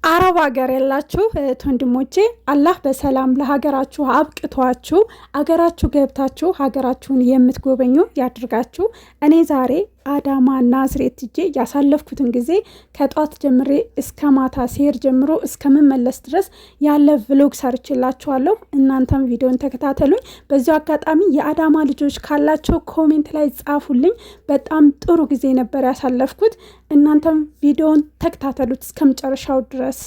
አረብ ሀገር ያላችሁ እህት ወንድሞቼ አላህ በሰላም ለሀገራችሁ አብቅቷችሁ አገራችሁ ገብታችሁ ሀገራችሁን የምትጎበኙ ያድርጋችሁ። እኔ ዛሬ አዳማ ናዝሬት ሄጄ ያሳለፍኩትን ጊዜ ከጧት ጀምሬ እስከ ማታ ሲሄድ ጀምሮ እስከምመለስ ድረስ ያለ ቭሎግ ሰርችላችኋለሁ። እናንተም ቪዲዮን ተከታተሉኝ። በዚሁ አጋጣሚ የአዳማ ልጆች ካላቸው ኮሜንት ላይ ጻፉልኝ። በጣም ጥሩ ጊዜ ነበር ያሳለፍኩት። እናንተም ቪዲዮን ተከታተሉት እስከመጨረሻው ድረስ።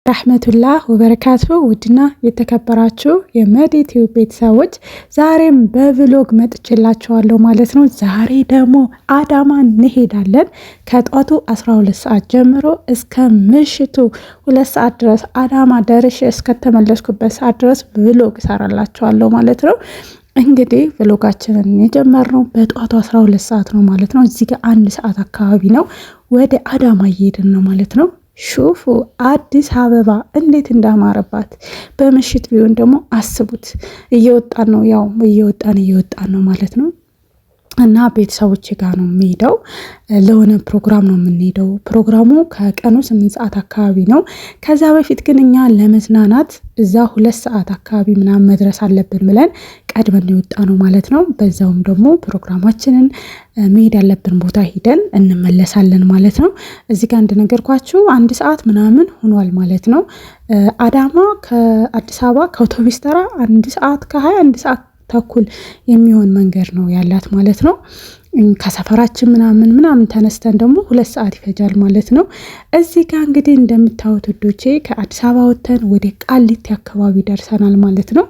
ረህመቱላህ ወበረካቱ። ውድና የተከበራችሁ የመዲቲው ቤተሰቦች ዛሬም በቭሎግ መጥቼላችኋለሁ ማለት ነው። ዛሬ ደግሞ አዳማ እንሄዳለን። ከጧቱ 12 ሰዓት ጀምሮ እስከ ምሽቱ 2 ሰዓት ድረስ አዳማ ደርሼ እስከተመለስኩበት ሰዓት ድረስ ቭሎግ እሰራላችኋለሁ ማለት ነው። እንግዲህ ቭሎጋችንን የጀመርነው በጧቱ 12 ሰዓት ነው ማለት ነው። እዚህ ጋር 1 ሰዓት አካባቢ ነው ወደ አዳማ እየሄድን ነው ማለት ነው። ሹፉ አዲስ አበባ እንዴት እንዳማረባት በምሽት ቢሆን ደግሞ አስቡት። እየወጣን ነው፣ ያው እየወጣን ነው ማለት ነው። እና ቤተሰቦች ጋር ነው የሚሄደው። ለሆነ ፕሮግራም ነው የምንሄደው። ፕሮግራሙ ከቀኑ 8 ሰዓት አካባቢ ነው። ከዛ በፊት ግን እኛ ለመዝናናት እዛ 2 ሰዓት አካባቢ ምናምን መድረስ አለብን ብለን ቀድመን የወጣ ነው ማለት ነው። በዛውም ደግሞ ፕሮግራማችንን መሄድ ያለብን ቦታ ሂደን እንመለሳለን ማለት ነው። እዚህ ጋር እንደነገርኳችሁ 1 ሰዓት ምናምን ሆኗል ማለት ነው። አዳማ ከአዲስ አበባ ከአውቶቡስ ተራ 1 ሰዓት ከ20 1 ሰዓት ተኩል የሚሆን መንገድ ነው ያላት ማለት ነው። ከሰፈራችን ምናምን ተነስተን ደግሞ 2 ሰዓት ይፈጃል ማለት ነው። እዚህ ጋር እንግዲህ እንደምታዩት ውዶቼ ከአዲስ አበባ ወጥተን ወደ ቃሊቲ አካባቢ ደርሰናል ማለት ነው።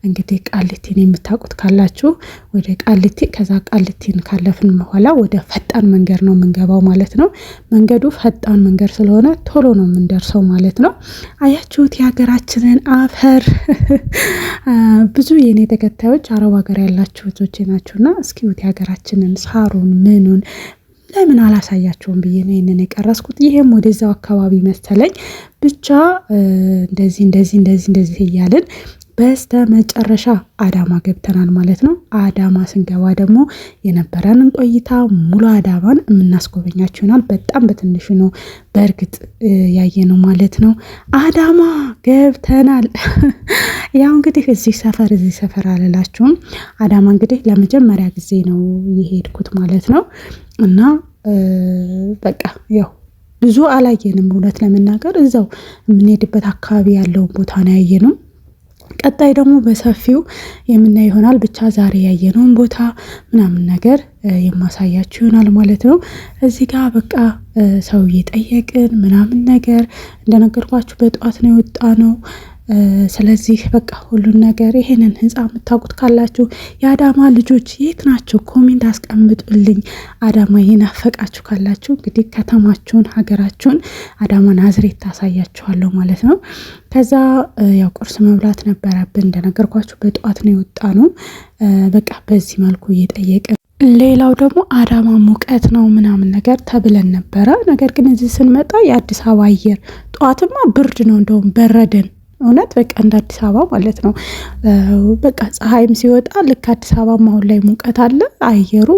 እንግዲህ ቃሊቲን የምታውቁት ካላችሁ ወደ ቃሊቲ፣ ከዛ ቃሊቲን ካለፍን በኋላ ወደ ፈጣን መንገድ ነው የምንገባው ማለት ነው። መንገዱ ፈጣን መንገድ ስለሆነ ቶሎ ነው የምንደርሰው ማለት ነው። አያችሁት የሀገራችንን አፈር። ብዙ የኔ ተከታዮች አረብ ሀገር ያላችሁ እህቶቼ ናችሁና እስኪውት የሀገራችንን ሳሩን ምኑን ለምን አላሳያቸውም ብዬ ነው ይሄንን የቀረስኩት። ይሄም ወደዛው አካባቢ መሰለኝ። ብቻ እንደዚህ እያልን በስተ መጨረሻ አዳማ ገብተናል ማለት ነው። አዳማ ስንገባ ደግሞ የነበረንን ቆይታ ሙሉ አዳማን የምናስጎበኛችሁ ይሆናል። በጣም በትንሹ ነው በእርግጥ ያየነው ማለት ነው። አዳማ ገብተናል። ያው እንግዲህ እዚህ ሰፈር አልላችሁም። አዳማ እንግዲህ ለመጀመሪያ ጊዜ ነው የሄድኩት ማለት ነው። እና በቃ ያው ብዙ አላየንም እውነት ለመናገር እዛው የምንሄድበት አካባቢ ያለውን ቦታ ነው ያየነው። ቀጣይ ደግሞ በሰፊው የምናይ ይሆናል። ብቻ ዛሬ ያየነውን ቦታ ምናምን ነገር የማሳያችሁ ይሆናል ማለት ነው። እዚህ ጋር በቃ ሰው እየጠየቅን ምናምን ነገር እንደነገርኳችሁ በጠዋት ነው የወጣ ነው። ስለዚህ በቃ ሁሉን ነገር ይሄንን ህንፃ የምታውቁት ካላችሁ የአዳማ ልጆች የት ናቸው? ኮሜንት አስቀምጡልኝ። አዳማ የናፈቃችሁ ካላችሁ እንግዲህ ከተማችሁን፣ ሀገራችሁን አዳማ ናዝሬት ታሳያችኋለሁ ማለት ነው። ከዛ ያው ቁርስ መብላት ነበረብን። እንደነገርኳችሁ በጠዋት ነው የወጣ ነው። በቃ በዚህ መልኩ እየጠየቅን ሌላው ደግሞ አዳማ ሙቀት ነው ምናምን ነገር ተብለን ነበረ። ነገር ግን እዚህ ስንመጣ የአዲስ አበባ አየር ጠዋትማ ብርድ ነው፣ እንደውም በረደን። እውነት በቃ እንደ አዲስ አበባ ማለት ነው። በቃ ፀሐይም ሲወጣ ልክ አዲስ አበባ አሁን ላይ ሙቀት አለ አየሩ።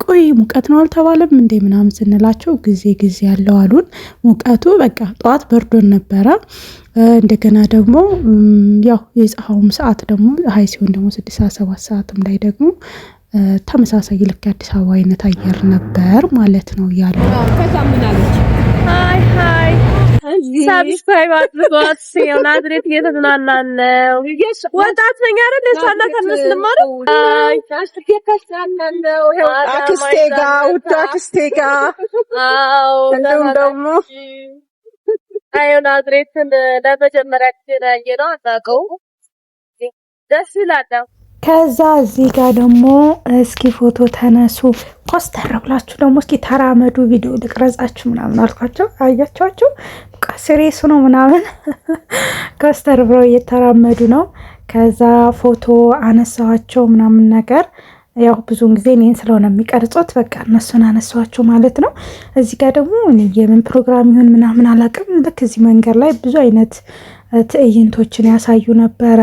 ቆይ ሙቀት ነው አልተባለም እንዴ ምናምን ስንላቸው ጊዜ ያለው አሉን። ሙቀቱ በቃ ጠዋት በርዶን ነበረ። እንደገና ደግሞ ያው የፀሐዩም ሰዓት ደግሞ ፀሐይ ሲሆን ደግሞ 6 ሰዓት 7 ሰዓትም ላይ ደግሞ ተመሳሳይ ልክ አዲስ አበባ አይነት አየር ነበር ማለት ነው ያለው። ከዛ ምን አለች? ሃይ ሰብስክራይብ አድርጓት። ሲው ናዝሬት እየተዝናናን ነው። ወጣት ነኝ አይደል? እሷና ከነስ ልማር አክስቴ ጋር እንደውም ደግሞ ናዝሬትን ለመጀመሪያ ጊዜ ነው ያየነው። አናውቀውም። ደስ ይላል። ከዛ እዚህ ጋር ደግሞ እስኪ ፎቶ ተነሱ፣ ኮስተር ብላችሁ ደግሞ እስኪ ተራመዱ፣ ቪዲዮ ልቅረጻችሁ ምናምን አልኳቸው። አያቸዋቸው በቃ ሲሪየስ ነው ምናምን ኮስተር ብለው እየተራመዱ ነው። ከዛ ፎቶ አነሳዋቸው ምናምን ነገር። ያው ብዙውን ጊዜ እኔን ስለሆነ የሚቀርጹት በቃ እነሱን አነሳዋቸው ማለት ነው። እዚህ ጋር ደግሞ የምን ፕሮግራም ይሁን ምናምን አላውቅም። ልክ እዚህ መንገድ ላይ ብዙ አይነት ትዕይንቶችን ያሳዩ ነበረ።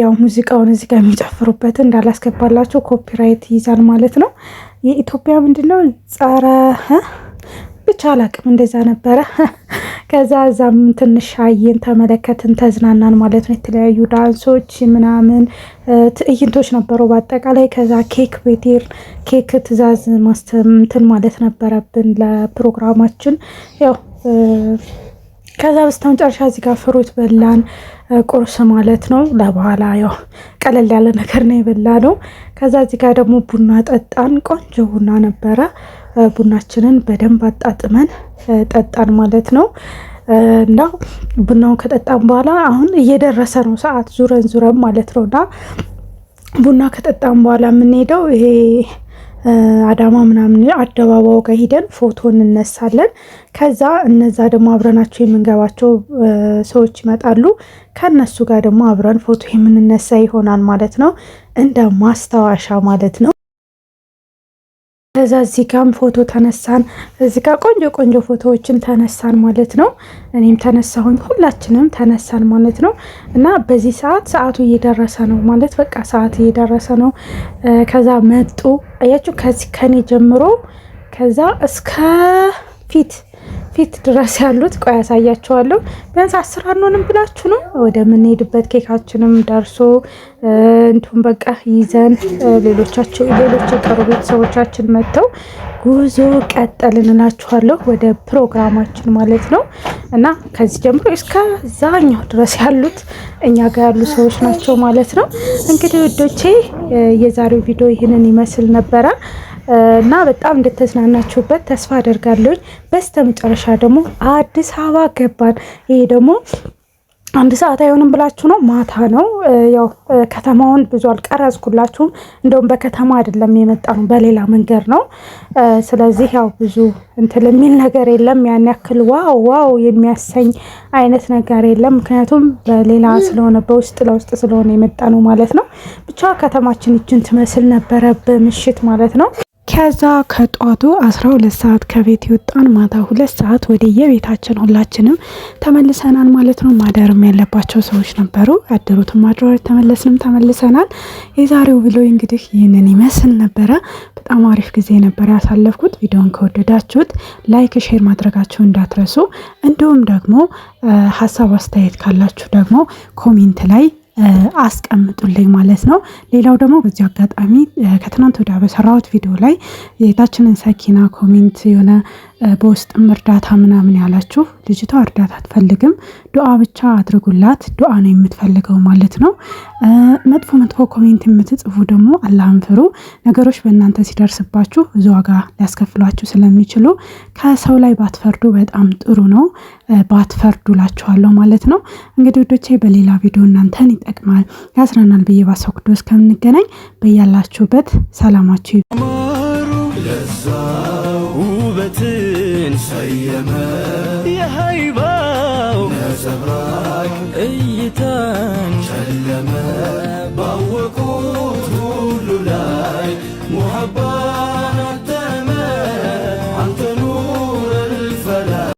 ያው ሙዚቃውን እዚህ ጋር የሚጨፍሩበት እንዳላስገባላቸው ኮፒራይት ይይዛል ማለት ነው። የኢትዮጵያ ምንድነው ጸረ ብቻ ብቻ አላቅም እንደዛ ነበረ። ከዛ እዛም ትንሽ አየን፣ ተመለከትን፣ ተዝናናን ማለት ነው። የተለያዩ ዳንሶች ምናምን ትዕይንቶች ነበሩ በአጠቃላይ። ከዛ ኬክ ቤቴር ኬክ ትእዛዝ ማስተምትን ማለት ነበረብን ለፕሮግራማችን ያው ከዛ በስተመጨረሻ እዚህ ጋር ፍሩት በላን ቁርስ ማለት ነው። ለበኋላ ያው ቀለል ያለ ነገር ነው የበላ ነው። ከዛ እዚህ ጋር ደግሞ ቡና ጠጣን። ቆንጆ ቡና ነበረ። ቡናችንን በደንብ አጣጥመን ጠጣን ማለት ነው። እና ቡናውን ከጠጣን በኋላ አሁን እየደረሰ ነው ሰዓት ዙረን ማለት ነው። እና ቡና ከጠጣን በኋላ የምንሄደው ይሄ አዳማ ምናምን አደባባዩ ጋር ሄደን ፎቶ እንነሳለን። ከዛ እነዛ ደግሞ አብረናቸው የምንገባቸው ሰዎች ይመጣሉ። ከነሱ ጋር ደግሞ አብረን ፎቶ የምንነሳ ይሆናል ማለት ነው፣ እንደ ማስታወሻ ማለት ነው። ከዛ እዚህ ጋርም ፎቶ ተነሳን። እዚህ ጋር ቆንጆ ፎቶዎችን ተነሳን ማለት ነው። እኔም ተነሳሁኝ፣ ሁላችንም ተነሳን ማለት ነው። እና በዚህ ሰዓቱ እየደረሰ ነው ማለት በቃ ሰዓት እየደረሰ ነው። ከዛ መጡ አያችሁ፣ ከኔ ጀምሮ ከዛ እስከ ፊት ድረስ ያሉት ቆይ ያሳያቸዋለሁ። ቢያንስ 10 አንሆንም ብላችሁ ነው ወደ ምንሄድበት። ኬካችንም ደርሶ እንቱም በቃ ይዘን ሌሎች የቀሩ ቤተሰቦቻችን መጥተው ጉዞ ቀጠልን እላችኋለሁ ወደ ፕሮግራማችን ማለት ነው። እና ከዚህ ጀምሮ እስከ ዛኛው ድረስ ያሉት እኛ ጋር ያሉ ሰዎች ናቸው ማለት ነው። እንግዲህ ውዶቼ የዛሬው ቪዲዮ ይህንን ይመስል ነበረ እና በጣም እንደተዝናናችሁበት ተስፋ አደርጋለሁ። በስተመጨረሻ ደግሞ አዲስ አበባ ገባን። ይሄ ደግሞ 1 ሰዓት አይሆንም ብላችሁ ነው፣ ማታ ነው። ያው ከተማውን ብዙ አልቀረጽኩላችሁም። እንደውም በከተማ አይደለም የመጣ ነው፣ በሌላ መንገድ ነው። ስለዚህ ያው ብዙ እንትን የሚል ነገር የለም፣ ያን ያክል ዋው የሚያሰኝ አይነት ነገር የለም። ምክንያቱም በሌላ ስለሆነ በውስጥ ለውስጥ ስለሆነ የመጣ ነው ማለት ነው። ብቻ ከተማችን እጅን ትመስል ነበረ በምሽት ማለት ነው። ከዛ ከጧቱ 12 ሰዓት ከቤት ይወጣን፣ ማታ 2 ሰዓት ወደ የቤታችን ሁላችንም ተመልሰናል ማለት ነው። ማደርም ያለባቸው ሰዎች ነበሩ፣ ያደሩትም ማድረዋል፣ ተመልሰናል። የዛሬው ብሎ እንግዲህ ይህንን ይመስል ነበረ። በጣም አሪፍ ጊዜ ነበር ያሳለፍኩት። ቪዲዮን ከወደዳችሁት ላይክ፣ ሼር ማድረጋችሁ እንዳትረሱ። እንዲሁም ደግሞ ሀሳብ አስተያየት ካላችሁ ደግሞ ኮሜንት ላይ አስቀምጡልኝ ማለት ነው። ሌላው ደግሞ በዚህ አጋጣሚ ከትናንት ወዲያ በሰራሁት ቪዲዮ ላይ የታችንን ሰኪና ኮሜንት የሆነ በውስጥም እርዳታ ምናምን ያላችሁ፣ ልጅቷ እርዳታ አትፈልግም፣ ዱዓ ብቻ አድርጉላት፣ ዱዓ ነው የምትፈልገው ማለት ነው። መጥፎ ኮሜንት የምትጽፉ ደግሞ አላህን ፍሩ። ነገሮች በእናንተ ሲደርስባችሁ ብዙ ዋጋ ሊያስከፍሏችሁ ስለሚችሉ ከሰው ላይ ባትፈርዱ በጣም ጥሩ ነው። ባትፈርዱ ላችኋለሁ ማለት ነው። እንግዲህ ወዶቼ በሌላ ቪዲዮ እናንተን ይጠቅማል ያዝናናል ብዬ ባሰብኩት እስከምንገናኝ በያላችሁበት ሰላማችሁ ውበትን ሰየመ የሃይባው ነጸብራቅ እይታ